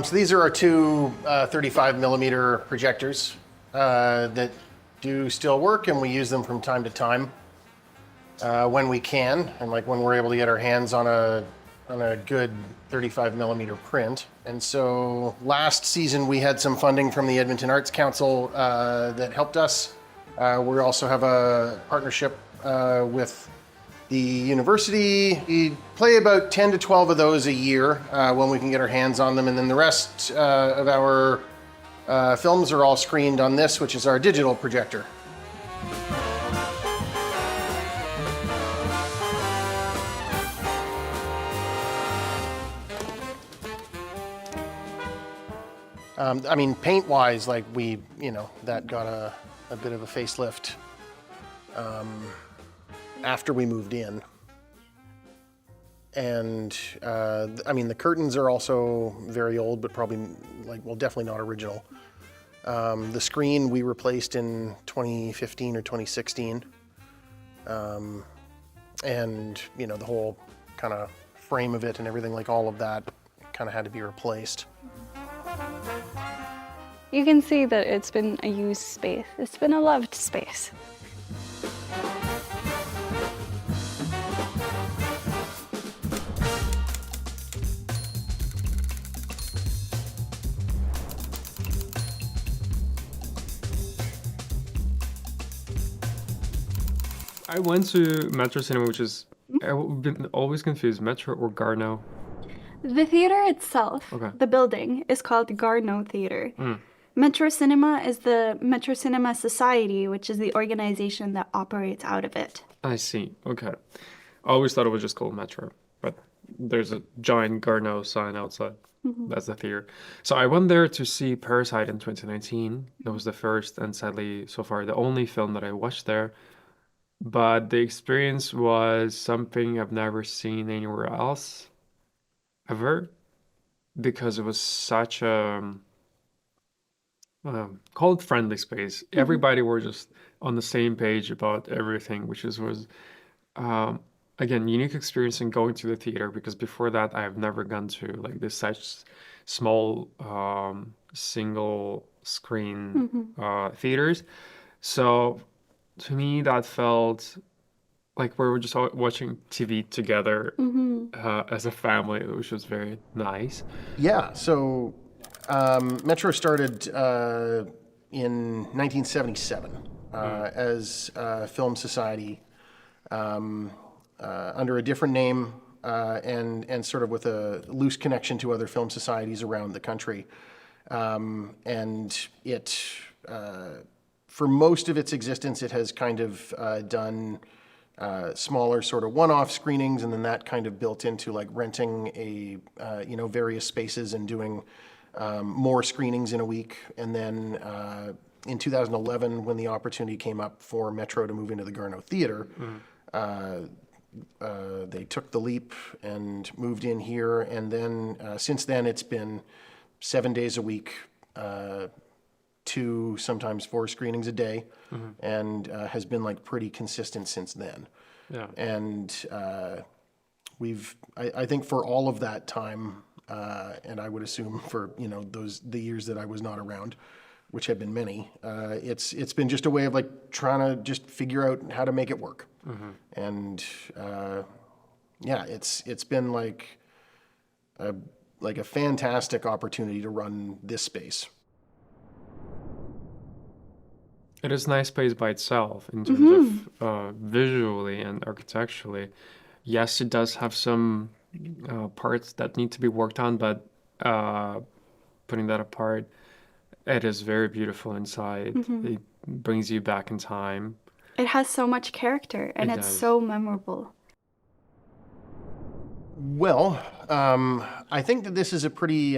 So these are our two 35 millimeter projectors that do still work, and we use them from time to time when we can, and like when we're able to get our hands on a good 35 millimeter print. And so last season we had some funding from the Edmonton Arts Council that helped us. We also have a partnership with the university. We play about 10 to 12 of those a year when we can get our hands on them, and then the rest of our films are all screened on this, which is our digital projector. I mean, paint-wise, like that got a bit of a facelift after we moved in. And I mean, the curtains are also very old, but probably definitely not original. The screen we replaced in 2015 or 2016. And the whole kind of frame of it and everything, like all of that kind of had to be replaced. You can see that it's been a used space. It's been a loved space. I went to Metro Cinema, which is, I've been always confused, Metro or Garneau? The theater itself, Okay. the building, is called the Garneau Theater. Metro Cinema is the Metro Cinema Society, which is the organization that operates out of it. I see, okay. I always thought it was just called Metro, but there's a giant Garneau sign outside. That's the theater. So I went there to see Parasite in 2019. That was the first and sadly so far the only film that I watched there. But the experience was something I've never seen anywhere else, ever, because it was such a cult-friendly space. Everybody were just on the same page about everything, which was again, unique experience in going to the theater, because before that I have never gone to like this such small single screen theaters. So to me, that felt like we were just watching TV together as a family, which was very nice. Yeah, so Metro started in 1977 as a film society under a different name and sort of with a loose connection to other film societies around the country. And it... for most of its existence, it has kind of done smaller sort of one-off screenings, and then that kind of built into like renting various spaces and doing more screenings in a week. And then in 2011, when the opportunity came up for Metro to move into the Garneau Theater, they took the leap and moved in here. And then since then, it's been 7 days a week, 2, sometimes 4 screenings a day, and has been like pretty consistent since then. Yeah. And I think for all of that time, and I would assume for the years that I was not around, which have been many, it's been just a way of like trying to just figure out how to make it work. And it's been like a fantastic opportunity to run this space. It is a nice space by itself in terms of visually and architecturally. Yes, it does have some parts that need to be worked on, but putting that apart, it is very beautiful inside. It brings you back in time. It has so much character, and it's so memorable. Well, I think that this is a pretty,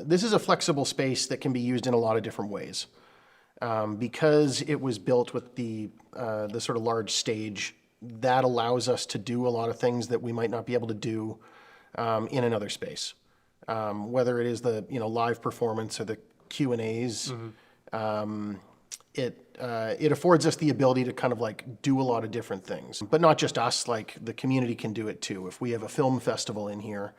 this is a flexible space that can be used in a lot of different ways. Because it was built with the sort of large stage, that allows us to do a lot of things that we might not be able to do in another space. whether it is the live performance or the Q&As. It affords us the ability to kind of like do a lot of different things, but not just us. Like the community can do it too. If we have a film festival in here,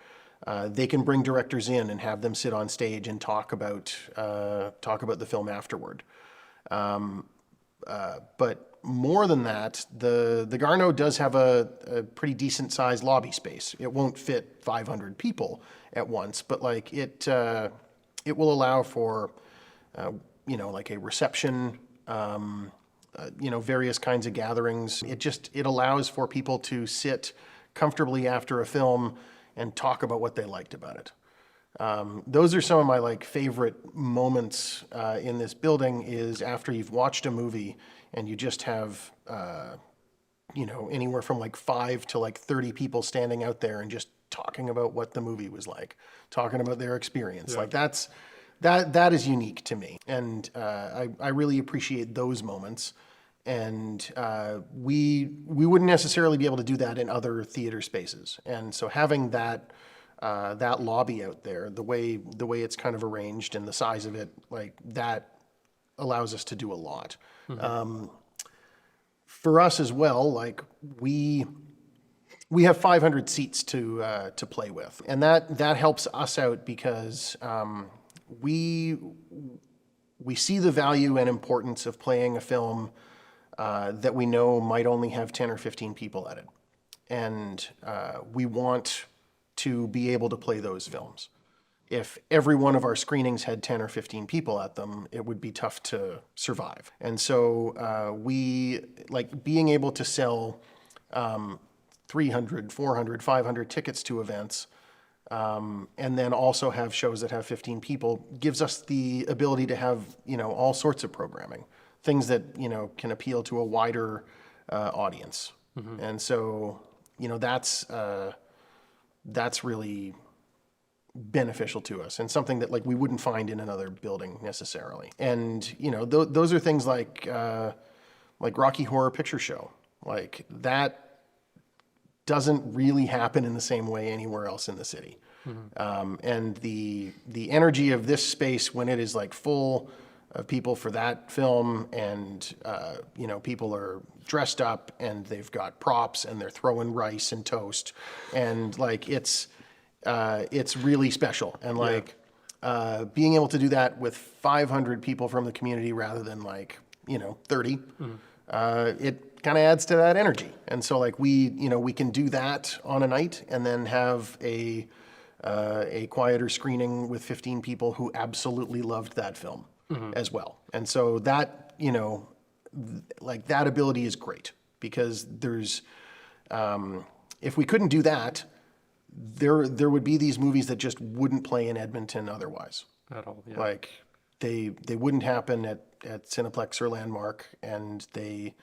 they can bring directors in and have them sit on stage and talk about the film afterward. But more than that, the Garneau does have a pretty decent sized lobby space. It won't fit 500 people at once, but like it will allow for like a reception, various kinds of gatherings. It allows for people to sit comfortably after a film and talk about what they liked about it. Those are some of my like favorite moments in this building, is after you've watched a movie and you just have anywhere from like 5 to like 30 people standing out there and just talking about what the movie was like, talking about their experience. Yeah. Like that is unique to me, and I really appreciate those moments. And we wouldn't necessarily be able to do that in other theater spaces. And so having that lobby out there, the way it's kind of arranged and the size of it, like that allows us to do a lot. For us as well, like we have 500 seats to play with, and that helps us out because we see the value and importance of playing a film that we know might only have 10 or 15 people at it. And we want to be able to play those films. If every one of our screenings had 10 or 15 people at them, it would be tough to survive. And so we like being able to sell 300, 400, 500 tickets to events, and then also have shows that have 15 people, gives us the ability to have, all sorts of programming, things that, can appeal to a wider audience. And so, that's really beneficial to us, and something that like we wouldn't find in another building necessarily. And, those are things like Rocky Horror Picture Show. Like that doesn't really happen in the same way anywhere else in the city. And the energy of this space when it is like full of people for that film, and people are dressed up and they've got props and they're throwing rice and toast, and like it's really special. And like being able to do that with 500 people from the community rather than like 30, it kind of adds to that energy. And so like we can do that on a night and then have a quieter screening with 15 people who absolutely loved that film as well. And so that, like that ability is great, because there's, if we couldn't do that, there would be these movies that just wouldn't play in Edmonton otherwise. At all, yeah. Like they wouldn't happen at Cineplex or Landmark, and they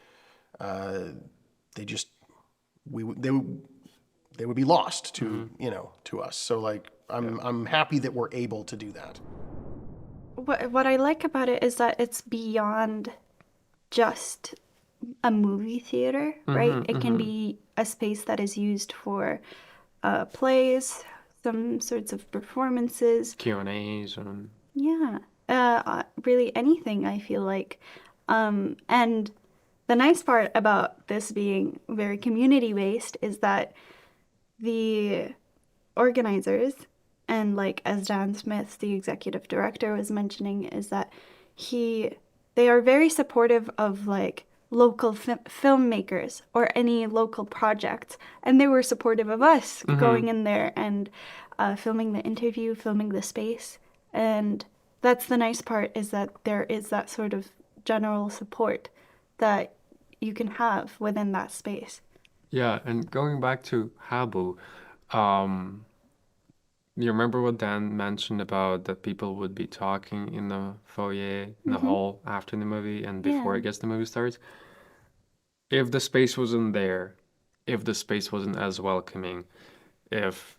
would be lost to to us. So like I'm happy that we're able to do that. What I like about it is that it's beyond just a movie theater, right? It can be a space that is used for plays, some sorts of performances, Q&As, and really anything, I feel like. And the nice part about this being very community-based is that the organizers, and like as Dan Smith, the executive director, was mentioning, is that they are very supportive of like local filmmakers or any local projects, and they were supportive of us going in there and filming the interview, filming the space. And that's the nice part, is that there is that sort of general support that you can have within that space. yeah. And going back to Habu, you remember what Dan mentioned about that people would be talking in the foyer, in the hall after the movie and before I guess the movie starts? If the space wasn't there, if the space wasn't as welcoming, if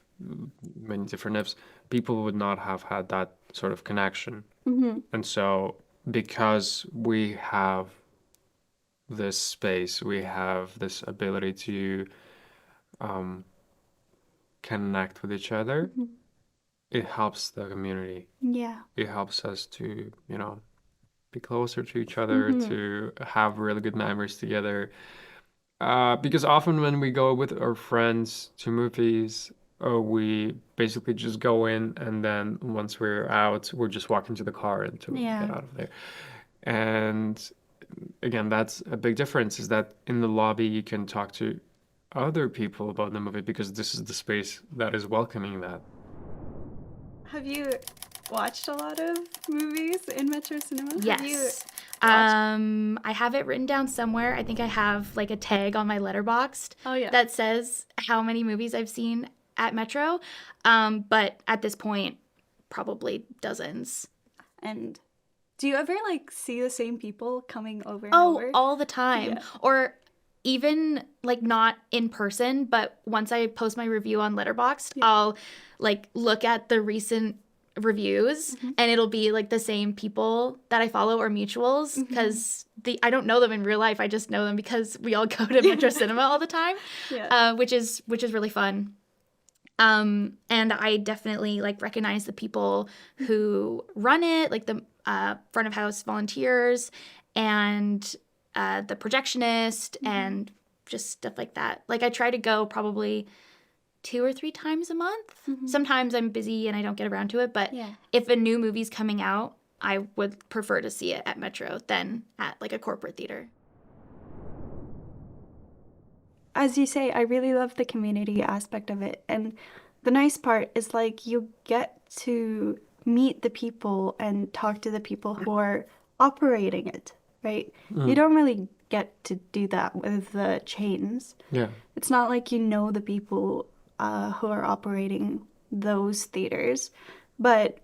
many different ifs, people would not have had that sort of connection. And so because we have this space, we have this ability to connect with each other, it helps the community. Yeah. It helps us to, be closer to each other, to have really good memories together. Because often when we go with our friends to movies, we basically just go in, and then once we're out, we're just walking to the car and to Yeah. get out of there. And again, that's a big difference, is that in the lobby you can talk to other people about the movie because this is the space that is welcoming that. Have you watched a lot of movies in Metro Cinema? Have you Yes. watched- I have it written down somewhere. I think I have like a tag on my Letterboxd Oh, yeah. that says how many movies I've seen at Metro. But at this point, probably dozens. And do you ever like see the same people coming over and Oh, over? all the time. Yeah. Or even like not in person, but once I post my review on Letterboxd, I'll like look at the recent reviews and it'll be like the same people that I follow or mutuals because I don't know them in real life. I just know them because we all go to Metro Cinema all the time, Yeah. which is really fun. And I definitely like recognize the people who run it, like the front of house volunteers and the projectionist and just stuff like that. Like I try to go probably 2 or 3 times a month. Sometimes I'm busy and I don't get around to it, but Yeah. if a new movie's coming out, I would prefer to see it at Metro than at like a corporate theater. As you say, I really love the community aspect of it. And the nice part is like you get to meet the people and talk to the people who are operating it, right? You don't really get to do that with the chains. Yeah. It's not like you know the people who are operating those theaters. But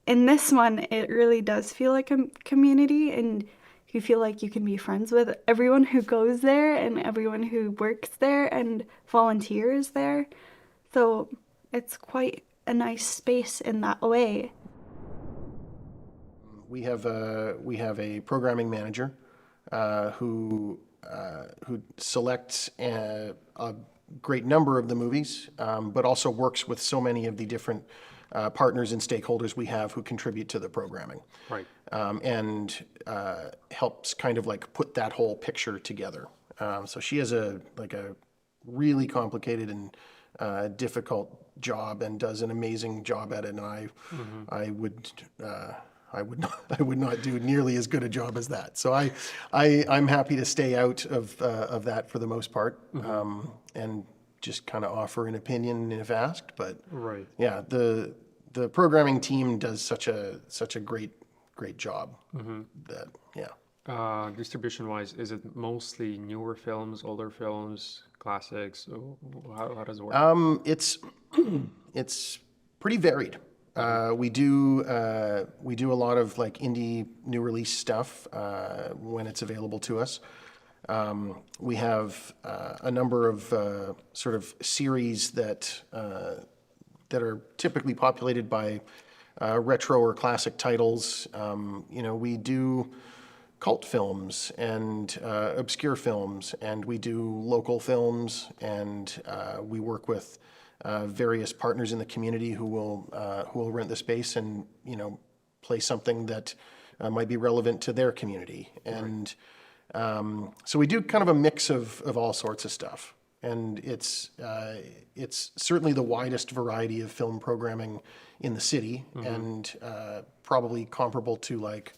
in this one, it really does feel like a community, and you feel like you can be friends with everyone who goes there and everyone who works there and volunteers there. So it's quite a nice space in that way. We have a programming manager who selects a great number of the movies, but also works with so many of the different partners and stakeholders we have who contribute to the programming. Right. And helps kind of like put that whole picture together. So she has a really complicated and difficult job and does an amazing job at it. And I would not do nearly as good a job as that. So I'm happy to stay out of that for the most part, and just kind of offer an opinion if asked. But Right. yeah, the programming team does such a great job. That Distribution-wise, is it mostly newer films, older films, classics? How does it work? It's pretty varied. We do a lot of like indie new release stuff when it's available to us. We have a number of sort of series that are typically populated by retro or classic titles. We do cult films and obscure films, and we do local films, and we work with various partners in the community who will rent the space and play something that might be relevant to their community. And so we do kind of a mix of all sorts of stuff. And it's certainly the widest variety of film programming in the city, and probably comparable to like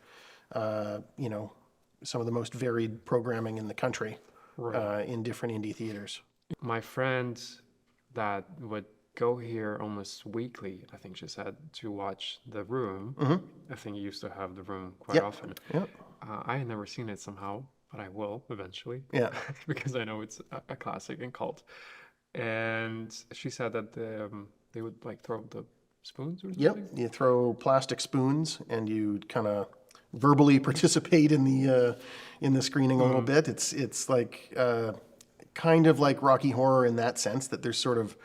some of the most varied programming in the country, in different indie theaters. My friend that would go here almost weekly, I think she said, to watch The Room. I think you used to have The Room quite often. Yep. I had never seen it somehow, but I will eventually. Yeah. Because I know it's a classic and cult. And she said that they would like throw the spoons or something. Yep. You throw plastic spoons and you kind of verbally participate in the screening a little bit. It's like kind of like Rocky Horror in that sense, that there's sort of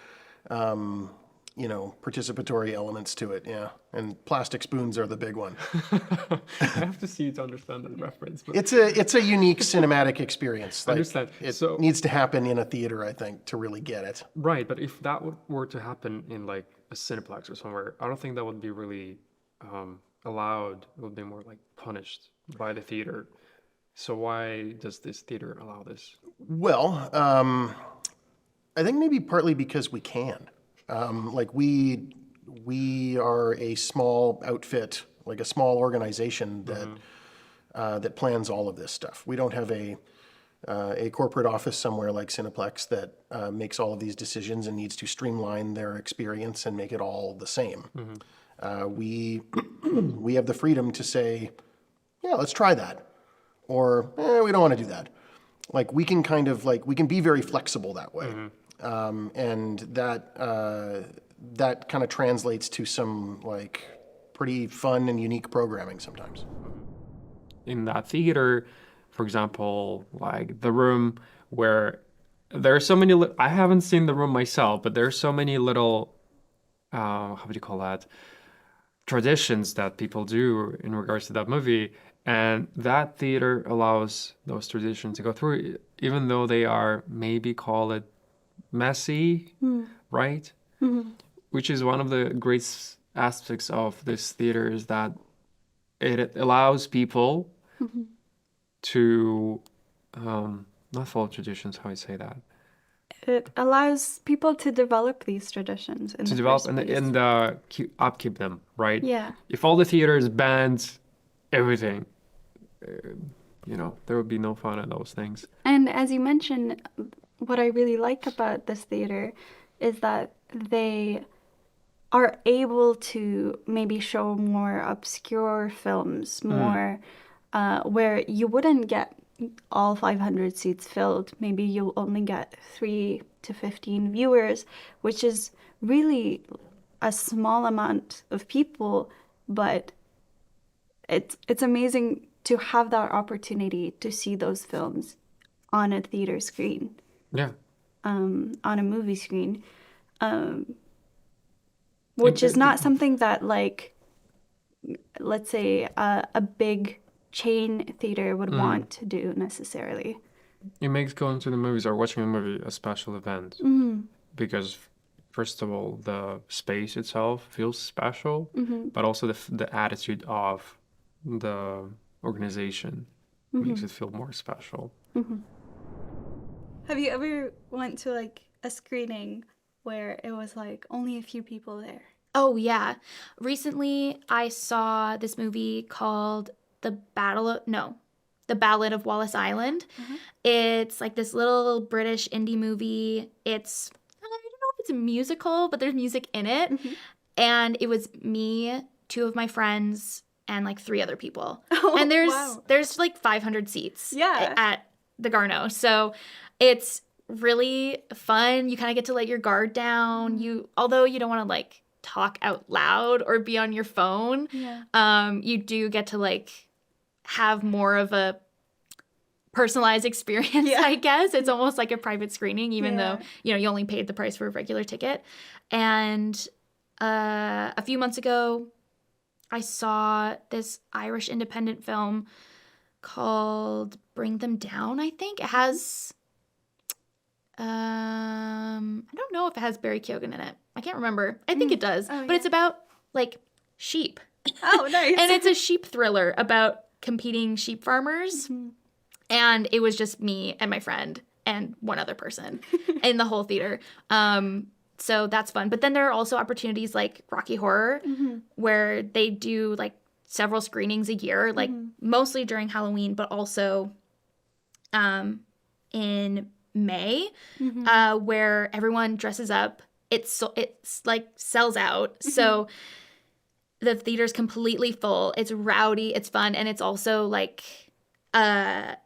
participatory elements to it. Yeah. And plastic spoons are the big one. I have to see you to understand that reference. But It's a unique cinematic experience. I understand. It needs to happen in a theater, I think, to really get it. Right, but if that were to happen in like a Cineplex or somewhere, I don't think that would be really allowed. It would be more like punished by the theater. So why does this theater allow this? Well, I think maybe partly because we can. We are a small outfit, like a small organization that plans all of this stuff. We don't have a corporate office somewhere like Cineplex that makes all of these decisions and needs to streamline their experience and make it all the same. We have the freedom to say, yeah, let's try that, or we don't want to do that. Like we can we can be very flexible that way, and that kind of translates to some like pretty fun and unique programming sometimes. In that theater, for example, like the room where there are so many, I haven't seen the room myself, but there are so many little, how would you call that, traditions that people do in regards to that movie. And that theater allows those traditions to go through, even though they are, maybe call it messy, right? Which is one of the great aspects of this theater, is that it allows people to not follow traditions, how I say that. It allows people to develop these traditions. To develop and upkeep them, right? Yeah. If all the theaters banned everything, there would be no fun in those things. And as you mentioned, what I really like about this theater is that they are able to maybe show more obscure films, more where you wouldn't get all 500 seats filled. Maybe you'll only get 3 to 15 viewers, which is really a small amount of people, but it's amazing to have that opportunity to see those films on a theater screen. Yeah. On a movie screen. Which is not something that, like, let's say a big chain theater would want to do necessarily. It makes going to the movies or watching a movie a special event. Because, first of all, the space itself feels special, but also the attitude of the organization makes it feel more special. Have you ever went to, like, a screening where it was, like, only a few people there? Oh, yeah. Recently, I saw this movie called The Ballad of Wallace Island. It's like this little British indie movie. I don't know if it's a musical, but there's music in it. And it was me, 2 of my friends, and like 3 other people. And there's like 500 seats at the Garneau. So it's really fun. You kind of get to let your guard down. Although you don't want to like talk out loud or be on your phone, you do get to like have more of a personalized experience, I guess. It's almost like a private screening, even though, you only paid the price for a regular ticket. And a few months ago, I saw this Irish independent film called Bring Them Down, I think. It has, I don't know if it has Barry Keoghan in it. I can't remember. I think it does. But it's about, like, sheep. Oh, nice. And it's a sheep thriller about competing sheep farmers. And it was just me and my friend and one other person in the whole theater. So that's fun. But then there are also opportunities like Rocky Horror, where they do like several screenings a year, like mostly during Halloween, but also in May, where everyone dresses up. It's like sells out. So the theater's completely full. It's rowdy. It's fun. And it's also like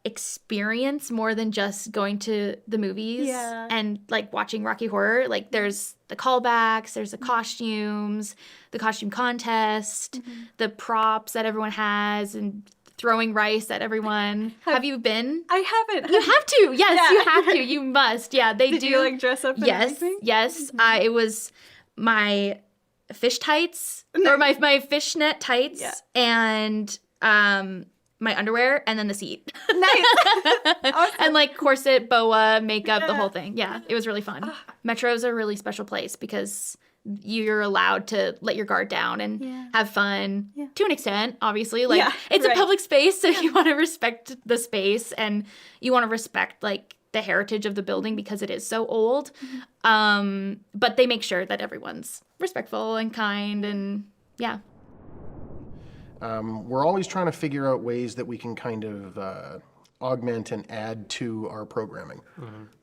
experience more than just going to the movies and like watching Rocky Horror. Like there's the callbacks, there's the costumes, the costume contest, the props that everyone has, and throwing rice at everyone. Have you been? I haven't. You have to. Yes, you have to. You must. Yeah, they Did do. you like dress up? And everything? Yes. It was my fish tights or my fishnet tights and my underwear and then the seat. Nice. Awesome. And like corset, boa, makeup, the whole thing. Yeah, it was really fun. Metro's a really special place because you're allowed to let your guard down and have fun to an extent, obviously. Like it's a public space, so you want to respect the space and you want to respect like the heritage of the building because it is so old. But they make sure that everyone's respectful and kind and We're always trying to figure out ways that we can kind of augment and add to our programming.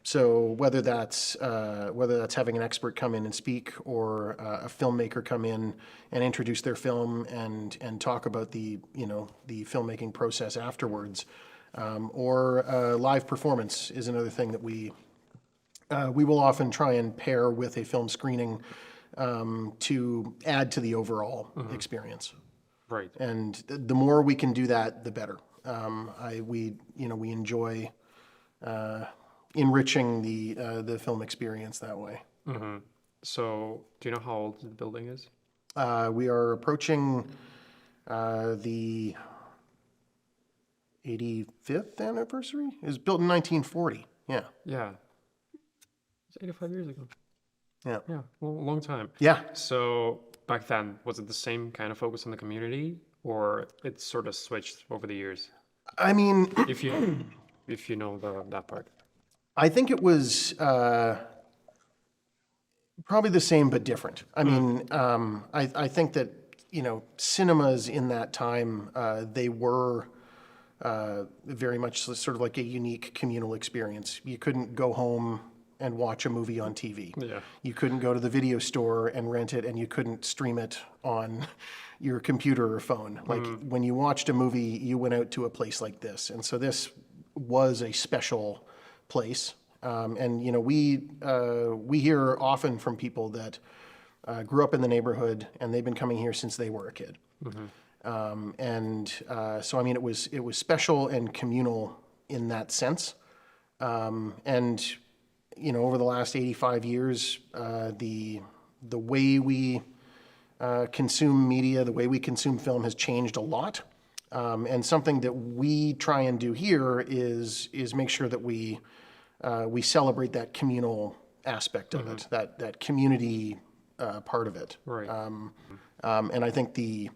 So whether that's having an expert come in and speak, or a filmmaker come in and introduce their film and talk about the filmmaking process afterwards, or live performance is another thing that we will often try and pair with a film screening to add to the overall experience. Right. And the more we can do that, the better. We enjoy enriching the film experience that way. So, do you know how old the building is? We are approaching the 85th anniversary. It was built in 1940. Yeah. Yeah. It's 85 years ago. Yeah. Yeah. Well, a long time. Yeah. So back then, was it the same kind of focus on the community, or it sort of switched over the years? I mean, If you know that part. I think it was probably the same but different. I mean, I think that cinemas in that time they were very much sort of like a unique communal experience. You couldn't go home and watch a movie on TV. Yeah. You couldn't go to the video store and rent it, and you couldn't stream it on your computer or phone. Like when you watched a movie, you went out to a place like this. And so this was a special place. And we hear often from people that grew up in the neighborhood and they've been coming here since they were a kid. So I mean, it was special and communal in that sense. And over the last 85 years, the way we consume media, the way we consume film has changed a lot. And something that we try and do here is make sure that we celebrate that communal aspect of it, that community part of it. Right. And I think the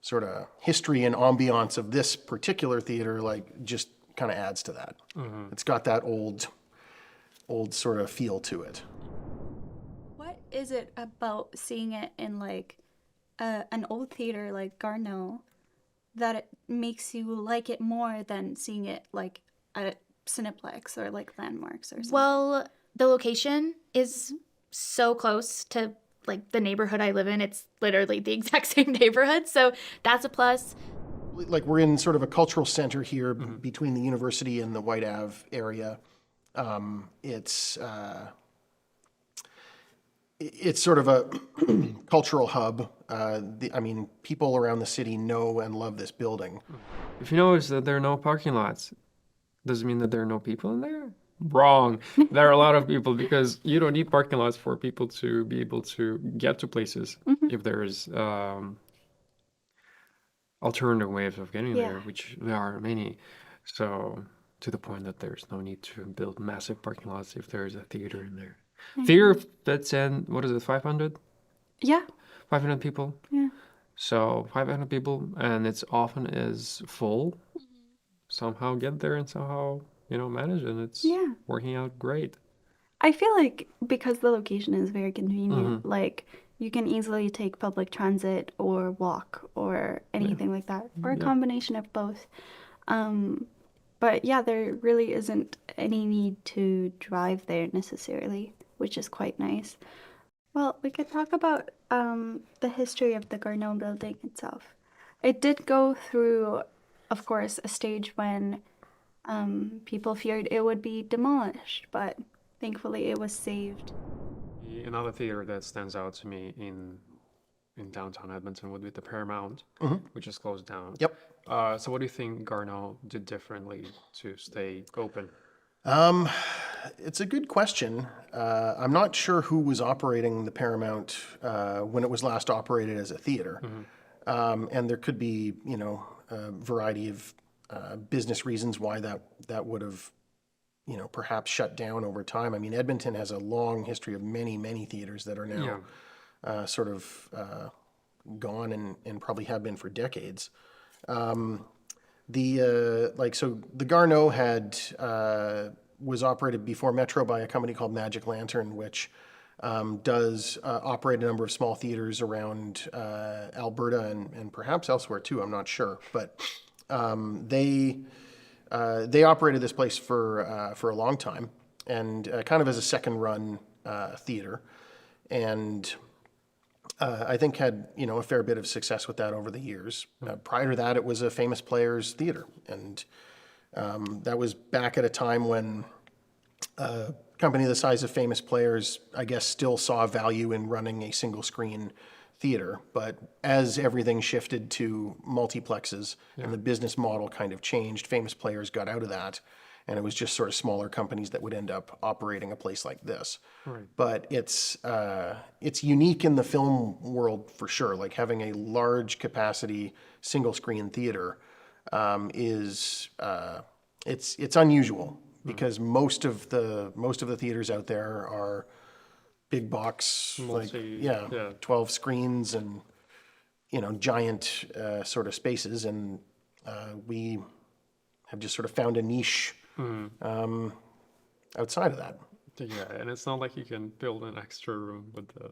sort of history and ambiance of this particular theater, like, just kind of adds to that. It's got that old sort of feel to it. What is it about seeing it in like an old theater like Garneau that it makes you like it more than seeing it like at Cineplex or like Landmarks or something? Well, the location is so close to like the neighborhood I live in. It's literally the exact same neighborhood, so that's a plus. Like, we're in sort of a cultural center here between the university and the White Ave area. It's sort of a cultural hub. People around the city know and love this building. If you notice that there are no parking lots, does it mean that there are no people in there? Wrong. There are a lot of people, because you don't need parking lots for people to be able to get to places if there's alternative ways of getting there, which there are many. So to the point that there's no need to build massive parking lots if there's a theater in there. Theater fits in, what is it, 500? Yeah. 500 people? Yeah. So 500 people, and it's often is full. Somehow get there and somehow, manage, and it's working out great. I feel like because the location is very convenient, like you can easily take public transit or walk or anything like that, or a combination of both. But yeah, there really isn't any need to drive there necessarily, which is quite nice. Well, we could talk about the history of the Garneau building itself. It did go through, of course, a stage when people feared it would be demolished, but thankfully it was saved. Another theater that stands out to me in downtown Edmonton would be the Paramount, which is closed down. Yep. So what do you think Garneau did differently to stay open? It's a good question. I'm not sure who was operating the Paramount when it was last operated as a theater. And there could be, a variety of business reasons why that would have, perhaps shut down over time. I mean, Edmonton has a long history of many, many theaters that are now sort of gone and probably have been for decades. So the Garneau was operated before Metro by a company called Magic Lantern, which does operate a number of small theaters around Alberta and perhaps elsewhere too. I'm not sure, but they operated this place for a long time and kind of as a second run theater, and I think had a fair bit of success with that over the years. Prior to that, it was a Famous Players theater, and that was back at a time when a company the size of Famous Players, I guess, still saw value in running a single screen theater. But as everything shifted to multiplexes and the business model kind of changed, Famous Players got out of that, and it was just sort of smaller companies that would end up operating a place like this. Right. But it's unique in the film world for sure. Like having a large capacity single screen theater is it's unusual because most of the theaters out there are big box, 12 screens and giant sort of spaces, and we have just sort of found a niche outside of that. Yeah, and it's not like you can build an extra room with the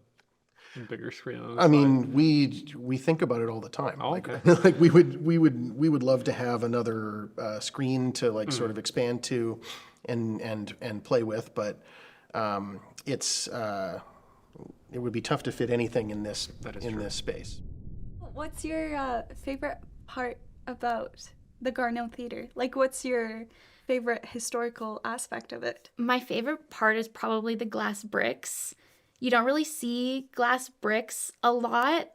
bigger screen on the I side. mean, we think about it all the time. Oh, Like, okay. like we would love to have another screen to like sort of expand to and play with, but it would be tough to fit anything in this this space. What's your favorite part about the Garneau Theatre? Like, what's your favorite historical aspect of it? My favorite part is probably the glass bricks. You don't really see glass bricks a lot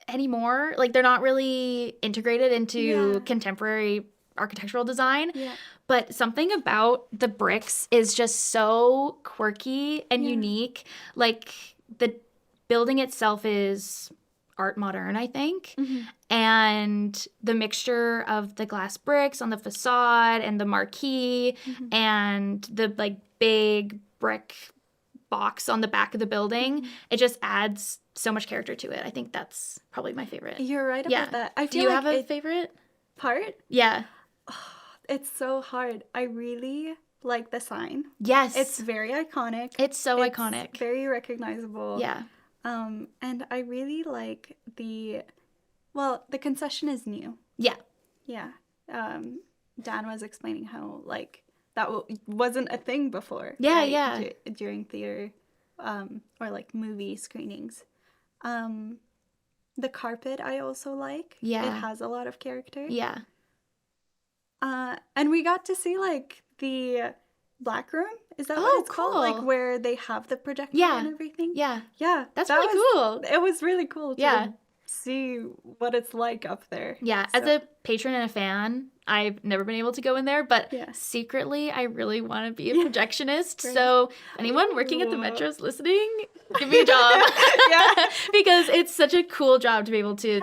anymore. Like, they're not really integrated into contemporary architectural design. Yeah. But something about the bricks is just so quirky and unique. Like, the building itself is art modern, I think. Mm-hmm. And the mixture of the glass bricks on the facade and the marquee and the like big brick box on the back of the building, it just adds so much character to it. I think that's probably my favorite. You're right about that. I feel Do you like have a favorite part? Yeah. Oh, it's so hard. I really like the sign. Yes. It's very iconic. It's so iconic. Very recognizable. Yeah. And I really like the concession is new. Yeah. Yeah. Dan was explaining how like that wasn't a thing before. Yeah, right? yeah. During theater, or like movie screenings. The carpet I also like. Yeah. It has a lot of character. Yeah. And we got to see like the black room. Is that what it's called? Like where they have the projector and everything? Yeah. Yeah. That's really cool. It was really cool to see what it's like up there. Yeah. So. As a patron and a fan, I've never been able to go in there, but secretly I really want to be a projectionist. Right. So anyone working at the Metro's listening, give me a job. Because it's such a cool job to be able to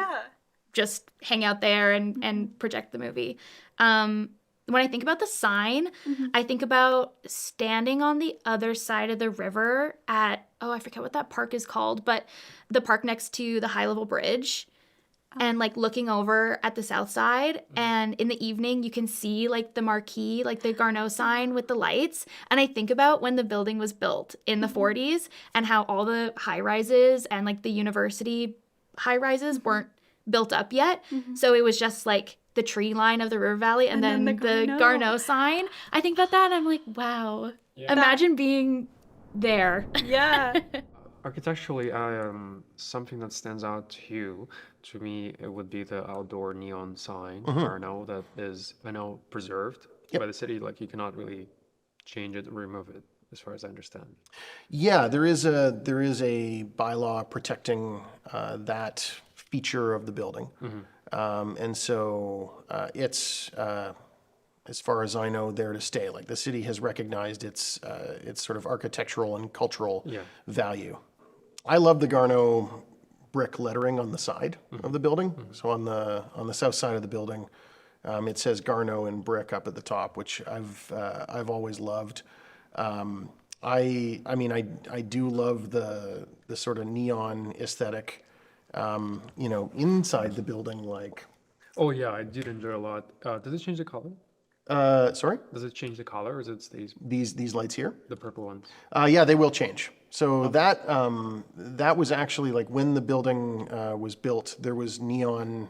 just hang out there and project the movie. When I think about the sign, I think about standing on the other side of the river at, I forget what that park is called, but the park next to the high level bridge and like looking over at the south side. And in the evening, you can see like the marquee, like the Garneau sign with the lights. And I think about when the building was built in the 40s and how all the high rises and like the university high rises weren't built up yet. So it was just like the tree line of the river valley and then the Garneau sign. I think about that and I'm like, wow. Yeah. Imagine being there. Yeah. Architecturally, something that stands out to me, it would be the outdoor neon sign, Garneau, that is, I know, preserved by the city. Like, you cannot really change it or remove it, as far as I understand. Yeah, there is a bylaw protecting that feature of the building. And so it's as far as I know, there to stay. Like the city has recognized its sort of architectural and cultural value. I love the Garneau brick lettering on the side of the building. So on the south side of the building, it says Garneau in brick up at the top, which I've always loved. I mean, I do love the sort of neon aesthetic, inside the building, like. Oh yeah, I did enjoy a lot. Does it change the color? Sorry? Does it change the color, or does it stays These lights here? the purple ones? Yeah, they will change. So that was actually like when the building was built, there was neon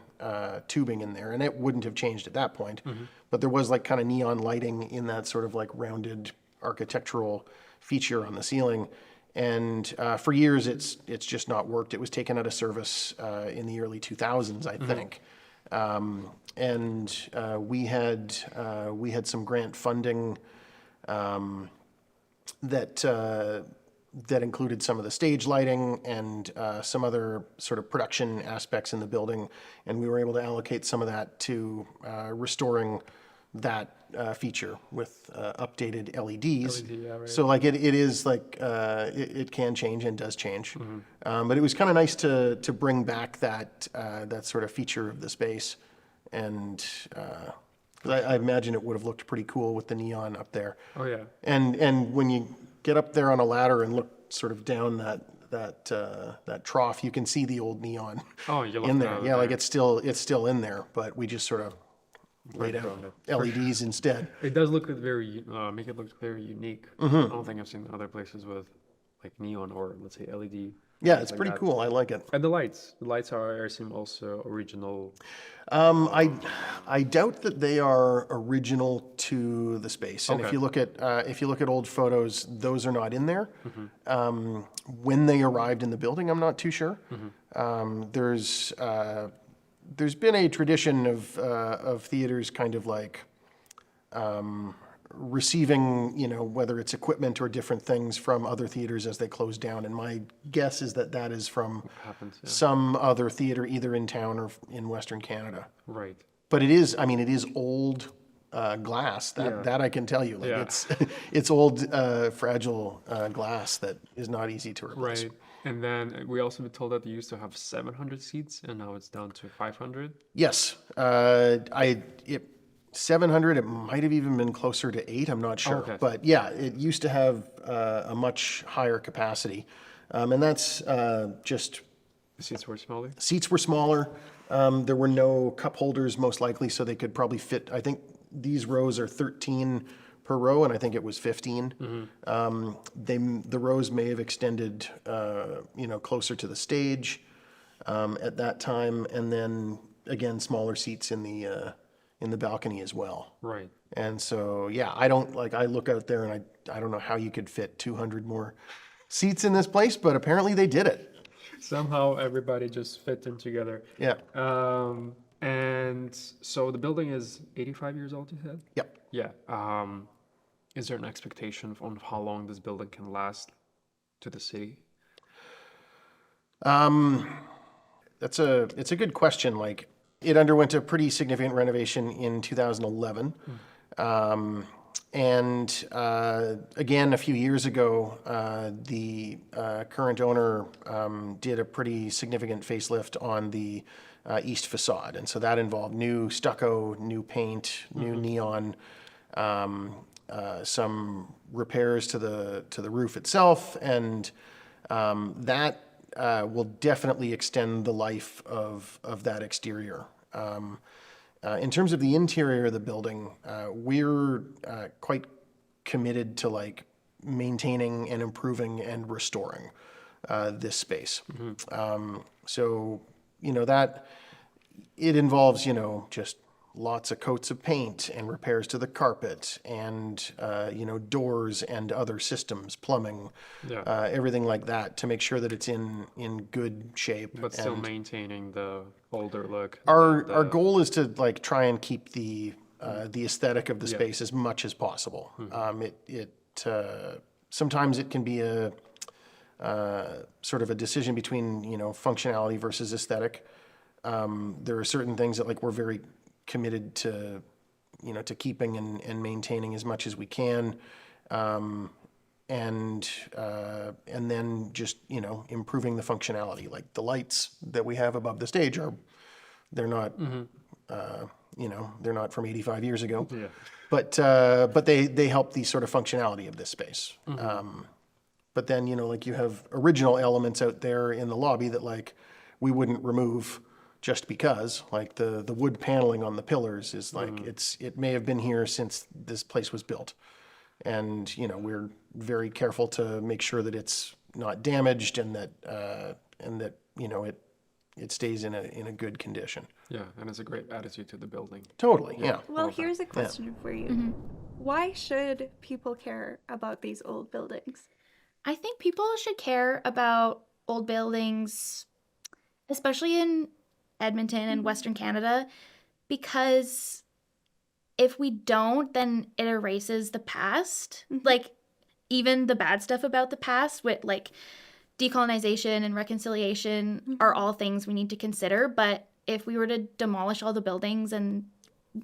tubing in there, and it wouldn't have changed at that point. But there was like kind of neon lighting in that sort of like rounded architectural feature on the ceiling. And for years, it's just not worked. It was taken out of service in the early 2000s, I think. And we had some grant funding that included some of the stage lighting and some other sort of production aspects in the building, and we were able to allocate some of that to restoring that feature with updated LEDs. LED, yeah, right. So like it is like it can change and does change, but it was kind of nice to bring back that sort of feature of the space, and 'cause I imagine it would have looked pretty cool with the neon up there. Oh yeah. And when you get up there on a ladder and look sort of down that trough, you can see the old neon Oh, you in love there. that. Yeah, like it's still in there, but we just sort of laid out Background LEDs instead. It does look very make it look very unique. I don't think I've seen other places with like neon or let's say LED. Yeah, it's like pretty that. cool. I like it. And the lights are I assume also original. I doubt that they are original to the space. And if Okay. you look at old photos, those are not in there. When they arrived in the building, I'm not too sure. There's been a tradition of theaters kind of like receiving, whether it's equipment or different things from other theaters as they close down. And my guess is that is from Happens, yeah. some other theater, either in town or in Western Canada. Right. But it is old glass. That I can tell you. Like Yeah. it's old, fragile glass that is not easy to replace. Right. And then we also been told that they used to have 700 seats, and now it's down to 500. Yes, 700. It might have even been closer to 8. I'm not sure. Okay. But yeah, it used to have a much higher capacity, and that's just The seats were smaller. seats were smaller. There were no cup holders, most likely, so they could probably fit. I think these rows are 13 per row, and I think it was 15. The rows may have extended, closer to the stage at that time, and then again smaller seats in the balcony as well. Right. And so yeah, I look out there and I don't know how you could fit 200 more seats in this place, but apparently they did it. Somehow everybody just fit in together. Yeah. And so the building is 85 years old, you said? Yep. Yeah. Is there an expectation on how long this building can last to the city? It's a good question. Like, it underwent a pretty significant renovation in 2011. And again, a few years ago, the current owner did a pretty significant facelift on the east facade. And so that involved new stucco, new paint, new neon, some repairs to the roof itself, and that will definitely extend the life of that exterior. In terms of the interior of the building, we're quite committed to like maintaining and improving and restoring this space. So that it involves just lots of coats of paint and repairs to the carpet and doors and other systems, plumbing, everything like that to make sure that it's in good shape. But still maintaining the older look. Our goal is to like try and keep the aesthetic of the space as much as possible. Sometimes it can be a sort of a decision between functionality versus aesthetic. There are certain things that like we're very committed to to keeping and maintaining as much as we can. And then just, improving the functionality. Like the lights that we have above the stage they're not, they're not from 85 years ago. Yeah. But they help the sort of functionality of this space. But then, like you have original elements out there in the lobby that like we wouldn't remove just because, like the wood paneling on the pillars is like, it may have been here since this place was built. And, we're very careful to make sure that it's not damaged and that it stays in a good condition. Yeah, and it's a great attitude to the building. Totally, yeah. Well, here's a question for you. Why should people care about these old buildings? I think people should care about old buildings, especially in Edmonton and Western Canada, because if we don't, then it erases the past. Like, even the bad stuff about the past with, like, decolonization and reconciliation are all things we need to consider. But if we were to demolish all the buildings and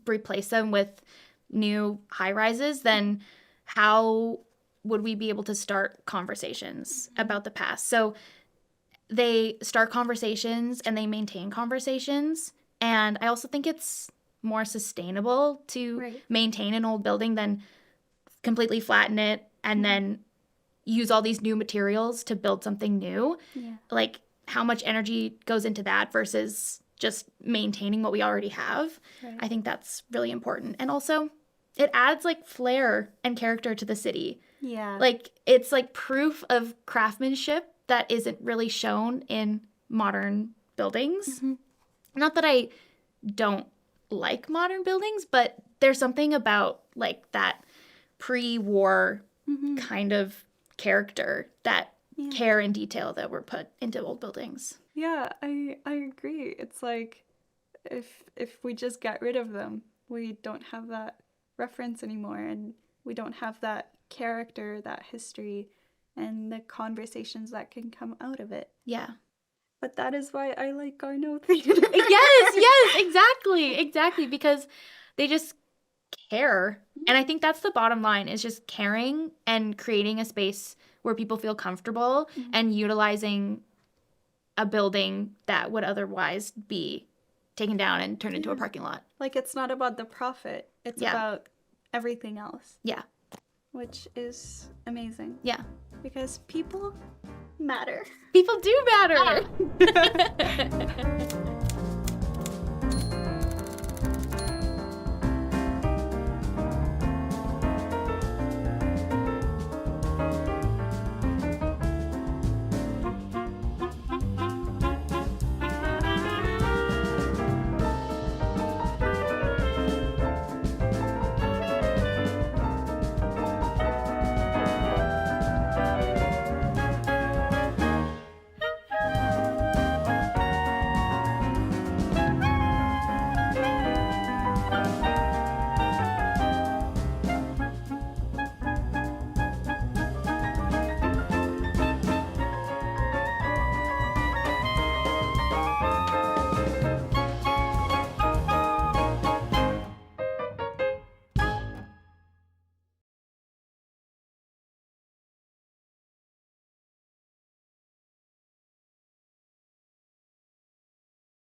replace them with new high-rises, then how would we be able to start conversations about the past? So they start conversations and they maintain conversations. And I also think it's more sustainable to maintain an old building than completely flatten it and then use all these new materials to build something new. Yeah. Like, how much energy goes into that versus just maintaining what we already have. Right. I think that's really important. And also, it adds like flair and character to the city. Yeah. Like, it's like proof of craftsmanship that isn't really shown in modern buildings. Not that I don't like modern buildings, but there's something about like that pre-war kind of character, that care and detail that were put into old buildings. Yeah, I agree. It's like if we just get rid of them, we don't have that reference anymore, and we don't have that character, that history, and the conversations that can come out of it. Yeah. But that is why I like Garneau Theater. yes, exactly, because they just care. And I think that's the bottom line, is just caring and creating a space where people feel comfortable and utilizing a building that would otherwise be taken down and turned into a parking lot. Like, it's not about the profit. It's about everything else. Yeah. Which is amazing. Yeah. Because people matter. People do matter.